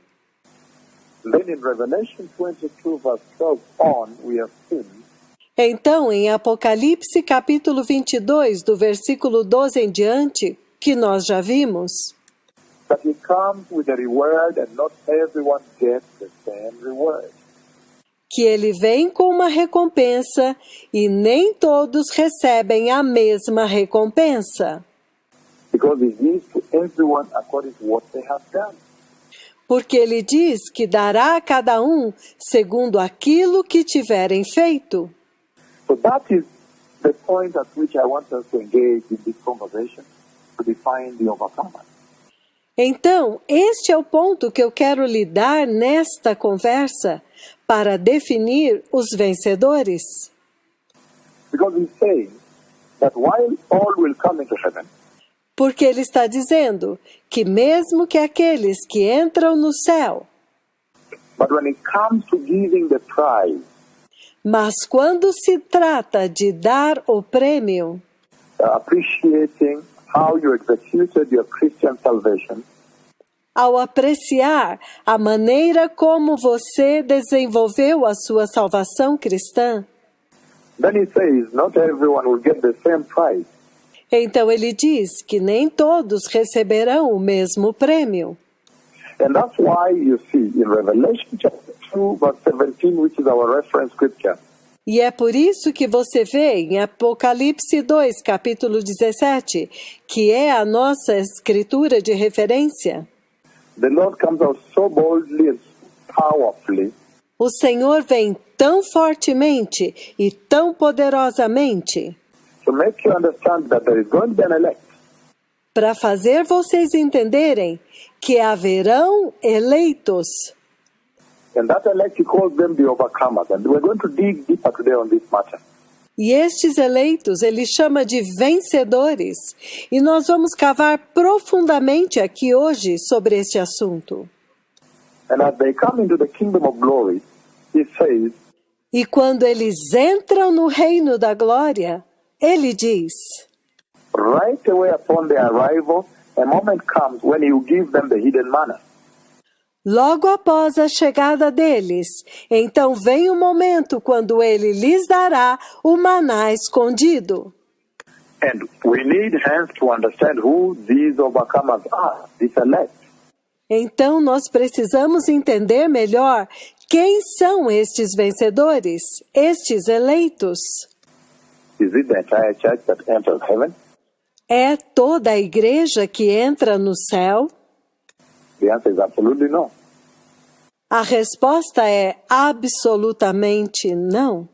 then in Revelation 22 verse 12 on, we have seen Então, em Apocalipse capítulo 22, do versículo 12 em diante, que nós já vimos, that he comes with a reward and not everyone gets the same reward. que ele vem com uma recompensa e nem todos recebem a mesma recompensa. Because he gives to everyone according to what they have done. Porque ele diz que dará a cada um segundo aquilo que tiverem feito. So that is the point at which I want us to engage in this conversation to define the overcomer. Então, este é o ponto que eu quero lhe dar nesta conversa para definir os vencedores. Because he's saying that while all will come into heaven, Porque ele está dizendo que mesmo que aqueles que entram no céu, but when it comes to giving the prize, mas quando se trata de dar o prêmio, appreciating how you executed your Christian salvation, ao apreciar a maneira como você desenvolveu a sua salvação cristã, Then he says, not everyone will get the same prize. Então ele diz que nem todos receberão o mesmo prêmio. And that's why you see in Revelation chapter 2, verse 17, which is our reference scripture, E é por isso que você vê em Apocalipse 2, capítulo 17, que é a nossa escritura de referência. the Lord comes out so boldly and powerfully O Senhor vem tão fortemente e tão poderosamente to make you understand that there is going to be an elect. para fazer vocês entenderem que haverão eleitos. And that elect, he calls them the overcomers. And we're going to dig deeper today on this matter. E estes eleitos ele chama de vencedores. E nós vamos cavar profundamente aqui hoje sobre este assunto. And as they come into the kingdom of glory, he says, E quando eles entram no reino da glória, ele diz: right away upon their arrival, a moment comes when he will give them the hidden manna. logo após a chegada deles, então vem o momento quando ele lhes dará o maná escondido. And we need hence to understand who these overcomers are, this elect. Então nós precisamos entender melhor quem são estes vencedores, estes eleitos. Is it the entire church that enters heaven? É toda a igreja que entra no céu? The answer is absolutely no. A resposta é absolutamente não.